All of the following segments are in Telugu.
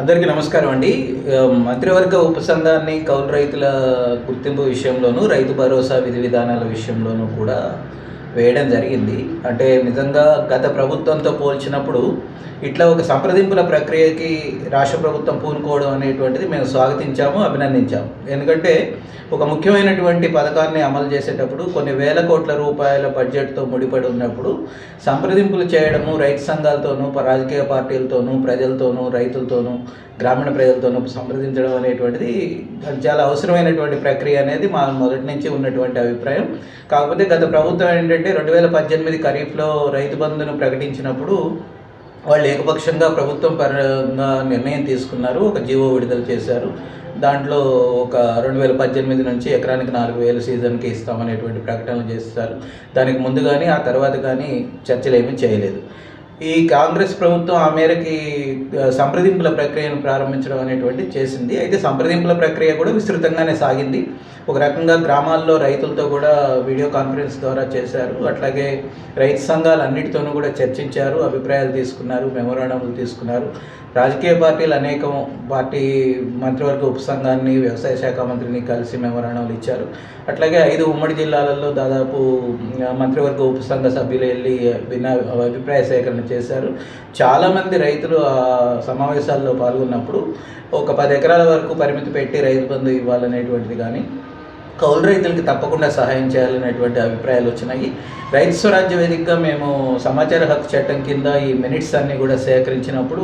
అందరికీ నమస్కారం అండి. మంత్రివర్గ ఉపసంఘాన్ని కౌలు రైతుల గుర్తింపు విషయంలోనూ, రైతు భరోసా విధి విధానాల విషయంలోనూ కూడా వేయడం జరిగింది. అంటే నిజంగా గత ప్రభుత్వంతో పోల్చినప్పుడు ఇట్లా ఒక సంప్రదింపుల ప్రక్రియకి రాష్ట్ర ప్రభుత్వం పూనుకోవడం అనేటువంటిది మేము స్వాగతించాము, అభినందించాము. ఎందుకంటే ఒక ముఖ్యమైనటువంటి పథకాన్ని అమలు చేసేటప్పుడు కొన్ని వేల కోట్ల రూపాయల బడ్జెట్తో ముడిపడి ఉన్నప్పుడు సంప్రదింపులు చేయడము రైతు సంఘాలతోనూ, రాజకీయ పార్టీలతోనూ, ప్రజలతోనూ, రైతులతోనూ, గ్రామీణ ప్రజలతోనూ సంప్రదించడం అనేటువంటిది చాలా అవసరమైనటువంటి ప్రక్రియ అనేది మా మొదటి నుంచి ఉన్నటువంటి అభిప్రాయం. కాకపోతే గత ప్రభుత్వం ఏంటంటే 2018 ఖరీఫ్లో రైతు బంధును ప్రకటించినప్పుడు వాళ్ళు ఏకపక్షంగా ప్రభుత్వం పరంగా నిర్ణయం తీసుకున్నారు, ఒక జీవో విడుదల చేశారు. దాంట్లో ఒక 2018 నుంచి ఎకరానికి 4,000 సీజన్కి ఇస్తామనేటువంటి ప్రకటనలు చేస్తారు. దానికి ముందు కానీ ఆ తర్వాత కానీ చర్చలు ఏమీ చేయలేదు. ఈ కాంగ్రెస్ ప్రభుత్వం ఆ మేరకి సంప్రదింపుల ప్రక్రియను ప్రారంభించడం అనేటువంటి చేసింది. అయితే సంప్రదింపుల ప్రక్రియ కూడా విస్తృతంగానే సాగింది. ఒక రకంగా గ్రామాల్లో రైతులతో కూడా వీడియో కాన్ఫరెన్స్ ద్వారా చేశారు. అట్లాగే రైతు సంఘాలు అన్నిటితోనూ కూడా చర్చించారు, అభిప్రాయాలు తీసుకున్నారు, మెమోరాండంలు తీసుకున్నారు. రాజకీయ పార్టీలు అనేకం పార్టీ మంత్రివర్గ ఉపసంఘాన్ని, వ్యవసాయ శాఖ మంత్రిని కలిసి మెమోరాండంలు ఇచ్చారు. అట్లాగే 5 ఉమ్మడి జిల్లాలలో దాదాపు మంత్రివర్గ ఉపసంఘ సభ్యులు వెళ్ళి భిన్న అభిప్రాయ సేకరణ చేశారు. చాలామంది రైతులు ఆ సమావేశాల్లో పాల్గొన్నప్పుడు ఒక 10 ఎకరాల వరకు పరిమితి పెట్టి రైతు బంధు ఇవ్వాలనేటువంటిది కానీ, కౌలు రైతులకి తప్పకుండా సహాయం చేయాలనేటువంటి అభిప్రాయాలు వచ్చినాయి. రైతు స్వరాజ్య వేదికగా మేము సమాచార హక్కు చట్టం కింద ఈ మినిట్స్ అన్నీ కూడా సేకరించినప్పుడు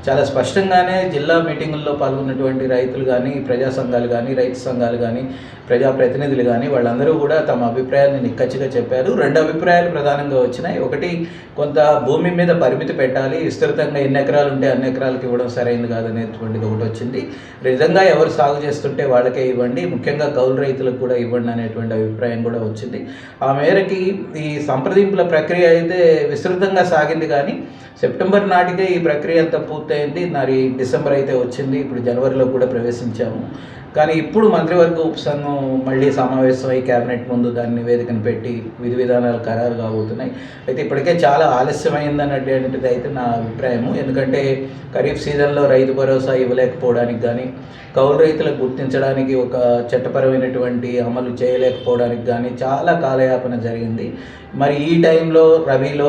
చాలా స్పష్టంగానే జిల్లా మీటింగుల్లో పాల్గొన్నటువంటి రైతులు కానీ, ప్రజా సంఘాలు కానీ, రైతు సంఘాలు కానీ, ప్రజాప్రతినిధులు కానీ వాళ్ళందరూ కూడా తమ అభిప్రాయాలను నిక్కచ్చిగా చెప్పారు. 2 అభిప్రాయాలు ప్రధానంగా వచ్చినాయి. ఒకటి, కొంత భూమి మీద పరిమితి పెట్టాలి, విస్తృతంగా ఎన్ని ఎకరాలు ఉంటే అన్ని ఎకరాలకు ఇవ్వడం సరైనది కాదనేటువంటిది ఒకటి వచ్చింది. నిజంగా ఎవరు సాగు చేస్తుంటే వాళ్ళకే ఇవ్వండి, ముఖ్యంగా కౌలు రైతులకు కూడా ఇవ్వండి అనేటువంటి అభిప్రాయం కూడా వచ్చింది. ఆ మేరకి ఈ సంప్రదింపుల ప్రక్రియ అయితే విస్తృతంగా సాగింది, కానీ సెప్టెంబర్ నాటికే ఈ ప్రక్రియ అంతా పూర్తయింది. మరి డిసెంబర్ అయితే వచ్చింది, ఇప్పుడు జనవరిలో కూడా ప్రవేశించాము. కానీ ఇప్పుడు మంత్రివర్గ ఉపసంఘం మళ్ళీ సమావేశమై క్యాబినెట్ ముందు దాన్ని నివేదికను పెట్టి విధి విధానాలు ఖరారు కాబోతున్నాయి. అయితే ఇప్పటికే చాలా ఆలస్యమైందన్నటువంటిది అయితే నా అభిప్రాయము. ఎందుకంటే ఖరీఫ్ సీజన్లో రైతు భరోసా ఇవ్వలేకపోవడానికి కానీ, కౌలు రైతులకు గుర్తించడానికి ఒక చట్టపరమైనటువంటి అమలు చేయలేకపోవడానికి కానీ చాలా కాలయాపన జరిగింది. మరి ఈ టైంలో రబీలో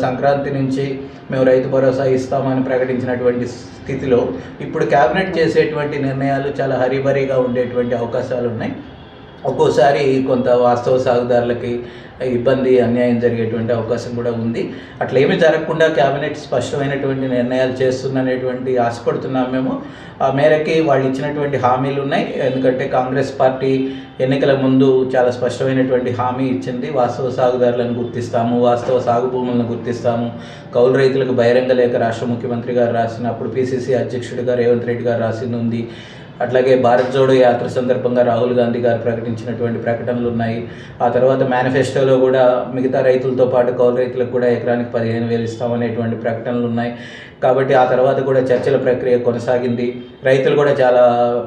సంక్రాంతి నుంచి మేము రైతు భరోసా ఇస్తామని ప్రకటించినటువంటి స్థితిలో ఇప్పుడు క్యాబినెట్ చేసేటువంటి నిర్ణయాలు చాలా హరీబరీగా ఉండేటువంటి అవకాశాలు ఉన్నాయి. ఒక్కోసారి కొంత వాస్తవ సాగుదారులకి ఇబ్బంది, అన్యాయం జరిగేటువంటి అవకాశం కూడా ఉంది. అట్లా ఏమీ జరగకుండా క్యాబినెట్ స్పష్టమైనటువంటి నిర్ణయాలు చేస్తుందనేటువంటి ఆశపడుతున్నాం మేము. ఆ మేరకి వాళ్ళు ఇచ్చినటువంటి హామీలు ఉన్నాయి. ఎందుకంటే కాంగ్రెస్ పార్టీ ఎన్నికల ముందు చాలా స్పష్టమైనటువంటి హామీ ఇచ్చింది. వాస్తవ సాగుదారులను గుర్తిస్తాము, వాస్తవ సాగు భూములను గుర్తిస్తాము, కౌలు రైతులకు బహిరంగ లేఖ రాష్ట్ర ముఖ్యమంత్రి గారు రాసిన, అప్పుడు పిసిసి అధ్యక్షుడిగా రేవంత్ రెడ్డి గారు రాసింది ఉంది. అట్లాగే భారత్ జోడో యాత్ర సందర్భంగా రాహుల్ గాంధీ గారు ప్రకటించినటువంటి ప్రకటనలు ఉన్నాయి. ఆ తర్వాత మేనిఫెస్టోలో కూడా మిగతా రైతులతో పాటు కౌలు రైతులకు కూడా ఎకరానికి 15,000 ఇస్తామనేటువంటి ప్రకటనలు ఉన్నాయి. కాబట్టి ఆ తర్వాత కూడా చర్చల ప్రక్రియ కొనసాగింది. రైతులు కూడా చాలా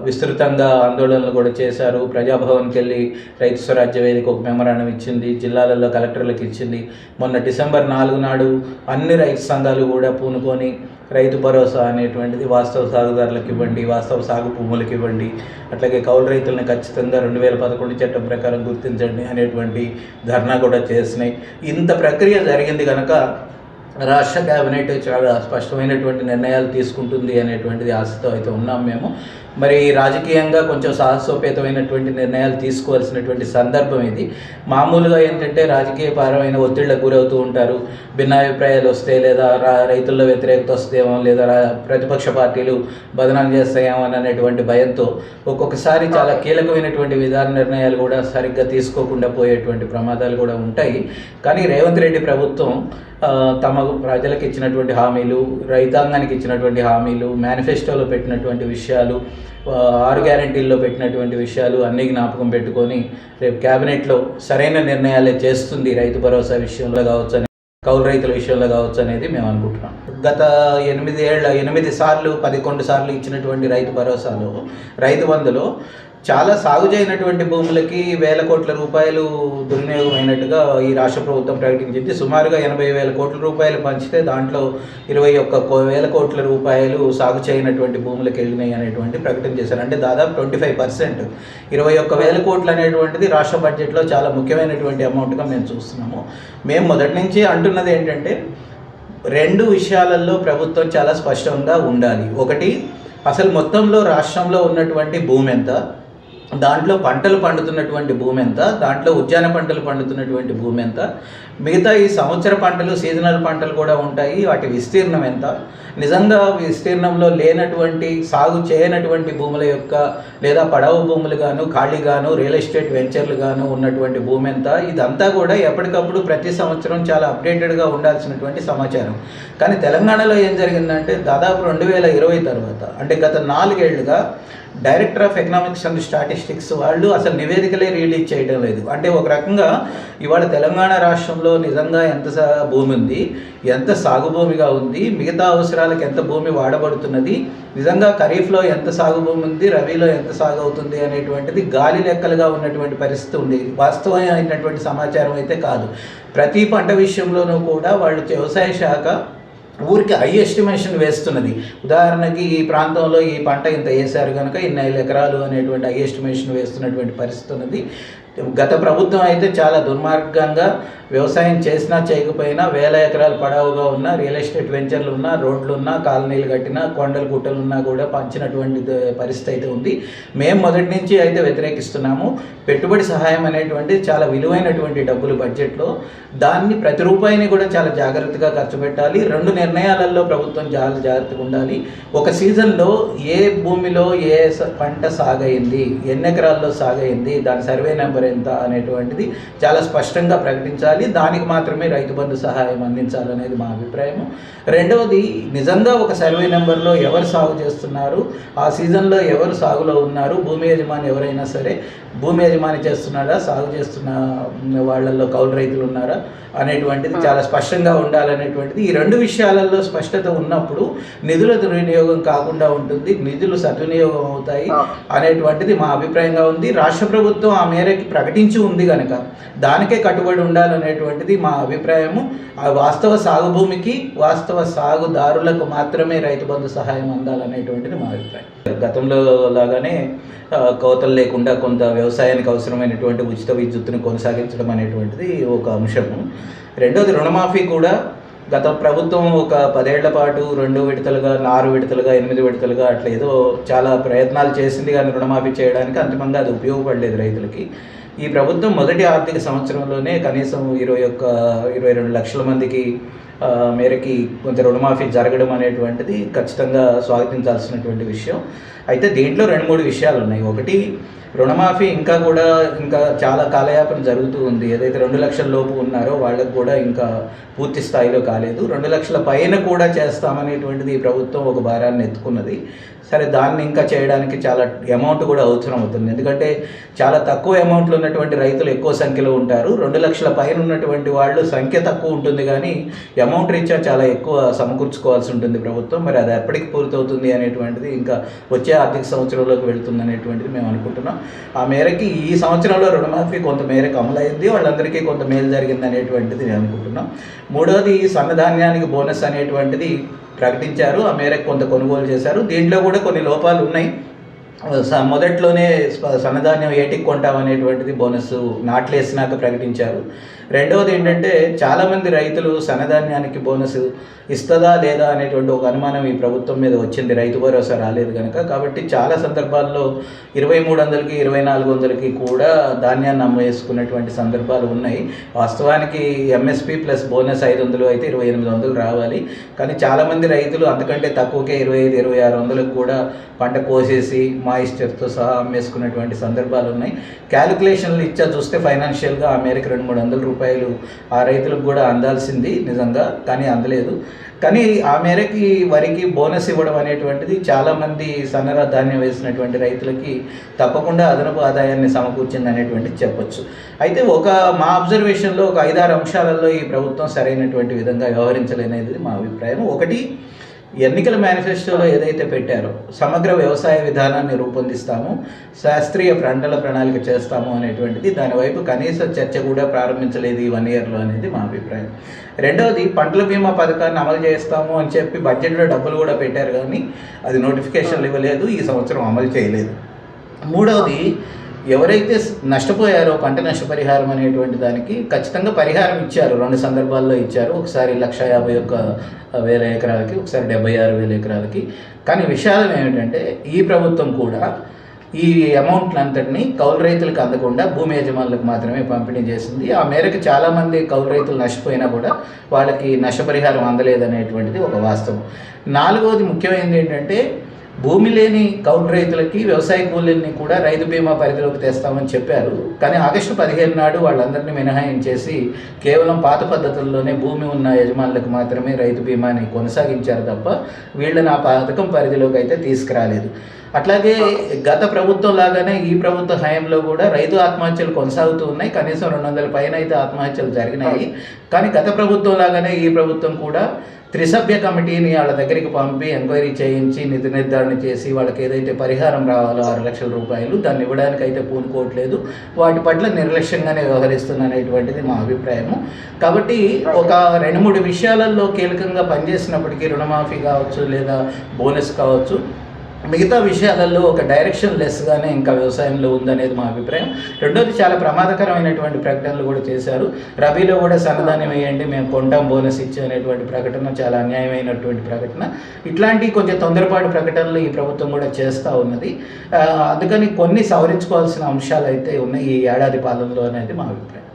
విస్తృతంగా ఆందోళనలు కూడా చేశారు. ప్రజాభవన్కి వెళ్ళి రైతు స్వరాజ్య వేదిక ఒక మెమరాండం ఇచ్చింది, జిల్లాలలో కలెక్టర్లకు ఇచ్చింది. మొన్న డిసెంబర్ 4 నాడు అన్ని రైతు సంఘాలు కూడా పూనుకొని రైతు భరోసా అనేటువంటిది వాస్తవ సాగుదారులకు ఇవ్వండి, వాస్తవ సాగు భూములకు ఇవ్వండి, అట్లాగే కౌలు రైతులను ఖచ్చితంగా 2011 చట్టం ప్రకారం గుర్తించండి అనేటువంటి ధర్నా కూడా చేసినాయి. ఇంత ప్రక్రియ జరిగింది కనుక రాష్ట్ర క్యాబినెట్ చాలా స్పష్టమైనటువంటి నిర్ణయాలు తీసుకుంటుంది అనేటువంటిది ఆశతో అయితే ఉన్నాం మేము. మరి రాజకీయంగా కొంచెం సాహసోపేతమైనటువంటి నిర్ణయాలు తీసుకోవాల్సినటువంటి సందర్భం ఇది. మామూలుగా ఏంటంటే రాజకీయపరమైన ఒత్తిళ్లకు గురవుతూ ఉంటారు. భిన్నాభిప్రాయాలు వస్తే, లేదా రైతుల్లో వ్యతిరేకత వస్తేమో, లేదా ప్రతిపక్ష పార్టీలు బదనాం చేస్తాయేమో అనేటువంటి భయంతో ఒక్కొక్కసారి చాలా కీలకమైనటువంటి విధాన నిర్ణయాలు కూడా సరిగ్గా తీసుకోకుండా పోయేటువంటి ప్రమాదాలు కూడా ఉంటాయి. కానీ రేవంత్ రెడ్డి ప్రభుత్వం తమ ప్రజలకు ఇచ్చినటువంటి హామీలు, రైతాంగానికి ఇచ్చినటువంటి హామీలు, మేనిఫెస్టోలో పెట్టినటువంటి విషయాలు, 6 గ్యారెంటీల్లో పెట్టినటువంటి విషయాలు అన్నీ జ్ఞాపకం పెట్టుకొని రేపు క్యాబినెట్లో సరైన నిర్ణయాలే చేస్తుంది. రైతు భరోసా విషయంలో కావచ్చు, కౌలు రైతుల విషయంలో కావచ్చు అనేది మేము అనుకుంటున్నాం. గత 8 సార్లు 11 సార్లు ఇచ్చినటువంటి రైతు భరోసాలో, రైతు బంధులో చాలా సాగు చేయనటువంటి భూములకి వేల కోట్ల రూపాయలు దుర్వినియోగం అయినట్టుగా ఈ రాష్ట్ర ప్రభుత్వం ప్రకటించింది. సుమారుగా 80,000 కోట్ల రూపాయలు పంచితే దాంట్లో 21,000 కోట్ల రూపాయలు సాగు చేయనటువంటి భూములకు వెళ్ళినాయి అనేటువంటి ప్రకటన చేశారు. అంటే దాదాపు 25%. 21,000 కోట్లు అనేటువంటిది రాష్ట్ర బడ్జెట్లో చాలా ముఖ్యమైనటువంటి అమౌంట్గా మేము చూస్తున్నాము. మేము మొదటి నుంచి అంటున్నది ఏంటంటే 2 విషయాలలో ప్రభుత్వం చాలా స్పష్టంగా ఉండాలి. ఒకటి, అసలు మొత్తంలో రాష్ట్రంలో ఉన్నటువంటి భూమి ఎంత, దాంట్లో పంటలు పండుతున్నటువంటి భూమి ఎంత, దాంట్లో ఉద్యాన పంటలు పండుతున్నటువంటి భూమి ఎంత, మిగతా ఈ సంవత్సర పంటలు సీజనల్ పంటలు కూడా ఉంటాయి, వాటి విస్తీర్ణం ఎంత, నిజంగా విస్తీర్ణంలో లేనటువంటి సాగు చేయనటువంటి భూముల యొక్క లేదా పడవ భూములు గాను ఖాళీగాను రియల్ ఎస్టేట్ వెంచర్లు గాను ఉన్నటువంటి భూమి ఎంత, ఇదంతా కూడా ఎప్పటికప్పుడు ప్రతి సంవత్సరం చాలా అప్డేటెడ్గా ఉండాల్సినటువంటి సమాచారం. కానీ తెలంగాణలో ఏం జరిగిందంటే దాదాపు 2020 తర్వాత, అంటే గత 4 ఏళ్లుగా director of economics and statistics వాళ్ళు అసలు నివేదికలే రిలీజ్ చేయడం లేదు. అంటే ఒక రకంగా ఇవాళ తెలంగాణ రాష్ట్రంలో నిజంగా ఎంత భూమి ఉంది, ఎంత సాగు భూమిగా ఉంది, మిగతా అవసరాలకు ఎంత భూమి వాడబడుతున్నది, నిజంగా ఖరీఫ్లో ఎంత సాగు భూమి ఉంది, రబీలో ఎంత సాగు అవుతుంది అనేటువంటిది గాలి లెక్కలుగా ఉన్నటువంటి పరిస్థితి ఉంది. వాస్తవమైనటువంటి సమాచారం అయితే కాదు. ప్రతి పంట విషయంలోనూ కూడా వాళ్ళు వ్యవసాయ శాఖ ఊరికి హై ఎస్టిమేషన్ వేస్తున్నది. ఉదాహరణకి ఈ ప్రాంతంలో ఈ పంట ఇంత వేశారు కనుక 5 ఎకరాలు అనేటువంటి హై ఎస్టిమేషన్ వేస్తున్నటువంటి పరిస్థితి ఉన్నది. గత ప్రభుత్వం అయితే చాలా దుర్మార్గంగా వ్యవసాయం చేసినా చేయకపోయినా 1000 ఎకరాలు పడవుగా ఉన్న రియల్ ఎస్టేట్ వెంచర్లు ఉన్నా, రోడ్లు ఉన్నా, కాలనీలు కట్టినా, కొండలు గుట్టలు ఉన్నా కూడా పంచినటువంటి పరిస్థితి అయితే ఉంది. మేము మొదటి నుంచి అయితే వ్యతిరేకిస్తున్నాము. పెట్టుబడి సహాయం అనేటువంటిది చాలా విలువైనటువంటి డబ్బులు బడ్జెట్లో, దాన్ని ప్రతి రూపాయిని కూడా చాలా జాగ్రత్తగా ఖర్చు పెట్టాలి. 2 నిర్ణయాలలో ప్రభుత్వం చాలా జాగ్రత్తగా ఉండాలి. ఒక సీజన్లో ఏ భూమిలో ఏ పంట సాగైంది, ఎన్ని ఎకరాల్లో సాగైంది, దాని సర్వే నెంబర్ ఎంత అనేటువంటిది చాలా స్పష్టంగా ప్రకటించాలి. దానికి మాత్రమే రైతు బంధు సహాయం అందించాలనేది మా అభిప్రాయం. రెండవది, నిజంగా ఒక సర్వే నెంబర్లో ఎవరు సాగు చేస్తున్నారు, ఆ సీజన్లో ఎవరు సాగులో ఉన్నారు, భూమి యజమాని ఎవరైనా సరే భూమి యజమాని చేస్తున్నారా, సాగు చేస్తున్న వాళ్ళల్లో కౌలు రైతులు ఉన్నారా అనేటువంటిది చాలా స్పష్టంగా ఉండాలనేటువంటిది. ఈ 2 విషయాలలో స్పష్టత ఉన్నప్పుడు నిధుల దుర్వినియోగం కాకుండా ఉంటుంది, నిధులు సద్వినియోగం అవుతాయి అనేటువంటిది మా అభిప్రాయంగా ఉంది. రాష్ట్ర ప్రభుత్వం ఆ మేరకు ప్రకటించి ఉంది కనుక దానికే కట్టుబడి ఉండాలనేటువంటిది మా అభిప్రాయము. ఆ వాస్తవ సాగు భూమికి, వాస్తవ సాగుదారులకు మాత్రమే రైతు బంధు సహాయం అందాలనేటువంటిది మా అభిప్రాయం. గతంలో లాగానే కోతలు లేకుండా కొంత వ్యవసాయానికి అవసరమైనటువంటి ఉచిత విద్యుత్తును కొనసాగించడం అనేటువంటిది ఒక అంశము. రెండవది, రుణమాఫీ కూడా గత ప్రభుత్వం ఒక 10 ఏళ్ల పాటు 2 విడతలుగా, 6 విడతలుగా, 8 విడతలుగా అట్లా ఏదో చాలా ప్రయత్నాలు చేసింది, కానీ రుణమాఫీ చేయడానికి అంతిమంగా అది ఉపయోగపడలేదు రైతులకి. ఈ ప్రభుత్వం మొదటి ఆర్థిక సంవత్సరంలోనే కనీసం 22 లక్షల మందికి మేరకి కొంత రుణమాఫీ జరగడం అనేటువంటిది ఖచ్చితంగా స్వాగతించాల్సినటువంటి విషయం. అయితే దీంట్లో 2-3 విషయాలు ఉన్నాయి. ఒకటి, రుణమాఫీ ఇంకా చాలా కాలయాపన జరుగుతూ ఉంది. ఏదైతే 2 లక్షల లోపు ఉన్నారో వాళ్ళకు కూడా ఇంకా పూర్తి స్థాయిలో కాలేదు. 2 లక్షల పైన కూడా చేస్తామనేటువంటిది ఈ ప్రభుత్వం ఒక భారాన్ని ఎత్తుకున్నది. సరే, దాన్ని ఇంకా చేయడానికి చాలా అమౌంట్ కూడా అవసరం అవుతుంది. ఎందుకంటే చాలా తక్కువ అమౌంట్లు ఉన్నటువంటి రైతులు ఎక్కువ సంఖ్యలో ఉంటారు. 2 లక్షల పైన ఉన్నటువంటి వాళ్ళు సంఖ్య తక్కువ ఉంటుంది, కానీ అమౌంట్ రీత్యా చాలా ఎక్కువ సమకూర్చుకోవాల్సి ఉంటుంది ప్రభుత్వం. మరి అది ఎప్పటికి పూర్తవుతుంది అనేటువంటిది ఇంకా వచ్చే ఆర్థిక సంవత్సరంలోకి వెళుతుంది అనేటువంటిది మేము అనుకుంటున్నాం. ఆ మేరకి ఈ సంవత్సరంలో రుణమాఫీ కొంత మేరకు అమలైంది, వాళ్ళందరికీ కొంత మేలు జరిగింది అనేటువంటిది నేను అనుకుంటున్నాం. మూడవది, సన్నధాన్యానికి బోనస్ అనేటువంటిది ప్రకటించారు. ఆ మేరకు కొంత కొనుగోలు చేశారు. దీంట్లో కూడా కొన్ని లోపాలు ఉన్నాయి. మొదట్లోనే సన్నధాన్యం ఏటికి కొంటాం అనేటువంటిది బోనస్ నాట్లేసినాక ప్రకటించారు. రెండవది ఏంటంటే, చాలామంది రైతులు సన్నధాన్యానికి బోనస్ ఇస్తుందా లేదా అనేటువంటి ఒక అనుమానం ఈ ప్రభుత్వం మీద వచ్చింది, రైతు భరోసా రాలేదు కనుక. కాబట్టి చాలా సందర్భాల్లో 2300కి 2400కి కూడా ధాన్యాన్ని అమ్మేసుకున్నటువంటి సందర్భాలు ఉన్నాయి. వాస్తవానికి ఎంఎస్పి ప్లస్ బోనస్ 500 అయితే 2800 రావాలి. కానీ చాలామంది రైతులు అంతకంటే తక్కువకే 2500-2600కు కూడా పంట కోసేసి మాయిశ్చర్తో సహా అమ్మేసుకున్నటువంటి సందర్భాలు ఉన్నాయి. క్యాలిక్యులేషన్లు చూస్తే ఫైనాన్షియల్గా ఆ మేరకు 200-300 రూపాయలు ఆ రైతులకు కూడా అందాల్సింది నిజంగా, కానీ అందలేదు. కానీ ఆ మేరకి వరికి బోనస్ ఇవ్వడం అనేటువంటిది చాలామంది సన్నర ధాన్యం వేసినటువంటి రైతులకి తప్పకుండా అదనపు ఆదాయాన్ని సమకూర్చింది అనేటువంటిది చెప్పొచ్చు. అయితే మా అబ్జర్వేషన్లో ఒక 5-6 అంశాలలో ఈ ప్రభుత్వం సరైనటువంటి విధంగా వ్యవహరించలేనేది మా అభిప్రాయం. ఒకటి, ఎన్నికల మేనిఫెస్టోలో ఏదైతే పెట్టారో సమగ్ర వ్యవసాయ విధానాన్ని రూపొందిస్తాము, శాస్త్రీయ పంటల ప్రణాళిక చేస్తాము అనేటువంటిది, దానివైపు కనీస చర్చ కూడా ప్రారంభించలేదు ఈ 1 ఇయర్లో అనేది మా అభిప్రాయం. రెండవది, పంటల బీమా పథకాన్ని అమలు చేస్తాము అని చెప్పి బడ్జెట్లో డబ్బులు కూడా పెట్టారు, కానీ అది నోటిఫికేషన్లు ఇవ్వలేదు, ఈ సంవత్సరం అమలు చేయలేదు. మూడవది, ఎవరైతే నష్టపోయారో పంట నష్టపరిహారం అనేటువంటి దానికి ఖచ్చితంగా పరిహారం ఇచ్చారు, 2 సందర్భాల్లో ఇచ్చారు. ఒకసారి 1,51,000 ఎకరాలకి, ఒకసారి 76,000 ఎకరాలకి. కానీ విషాదం ఏమిటంటే ఈ ప్రభుత్వం కూడా ఈ అమౌంట్లంతటినీ కౌలు రైతులకు అందకుండా భూమి యజమానులకు మాత్రమే పంపిణీ చేసింది. ఆ మేరకు చాలామంది కౌలు రైతులు నష్టపోయినా కూడా వాళ్ళకి నష్టపరిహారం అందలేదనేటువంటిది ఒక వాస్తవం. నాలుగవది ముఖ్యమైనది ఏంటంటే, భూమి లేని కౌలు రైతులకి వ్యవసాయ కూలీల్ని కూడా రైతు బీమా పరిధిలోకి తెస్తామని చెప్పారు. కానీ ఆగస్టు 15 నాడు వాళ్ళందరినీ మినహాయించేసి కేవలం పాత పద్ధతుల్లోనే భూమి ఉన్న యజమానులకు మాత్రమే రైతు బీమాని కొనసాగించారు తప్ప వీళ్ళని ఆ పథకం పరిధిలోకి అయితే తీసుకురాలేదు. అట్లాగే గత ప్రభుత్వం లాగానే ఈ ప్రభుత్వ హయాంలో కూడా రైతు ఆత్మహత్యలు కొనసాగుతూ ఉన్నాయి. కనీసం 200 పైన అయితే ఆత్మహత్యలు జరిగినాయి. కానీ గత ప్రభుత్వం లాగానే ఈ ప్రభుత్వం కూడా త్రిసభ్య కమిటీని వాళ్ళ దగ్గరికి పంపి ఎంక్వైరీ చేయించి నిధి నిర్ధారణ చేసి వాళ్ళకి ఏదైతే పరిహారం రావాలో 6 లక్షల రూపాయలు దాన్ని ఇవ్వడానికి అయితే పూనుకోవట్లేదు. వాటి పట్ల నిర్లక్ష్యంగానే వ్యవహరిస్తున్ననేటువంటిది మా అభిప్రాయము. కాబట్టి ఒక 2-3 విషయాలలో కీలకంగా పనిచేసినప్పటికీ, రుణమాఫీ కావచ్చు లేదా బోనస్ కావచ్చు, మిగతా విషయాలలో ఒక డైరెక్షన్ లెస్గానే ఇంకా వ్యవసాయంలో ఉందనేది మా అభిప్రాయం. రెండోది, చాలా ప్రమాదకరమైనటువంటి ప్రకటనలు కూడా చేశారు. రబీలో కూడా సన్నధాన్యం వేయండి, మేము కొంటాం బోనస్ ఇచ్చే అనేటువంటి ప్రకటన చాలా అన్యాయమైనటువంటి ప్రకటన. ఇట్లాంటి కొంచెం తొందరపాటు ప్రకటనలు ఈ ప్రభుత్వం కూడా చేస్తూ ఉన్నది. అందుకని కొన్ని సవరించుకోవాల్సిన అంశాలు అయితే ఉన్నాయి ఈ ఏడాది పాలనలో అనేది మా అభిప్రాయం.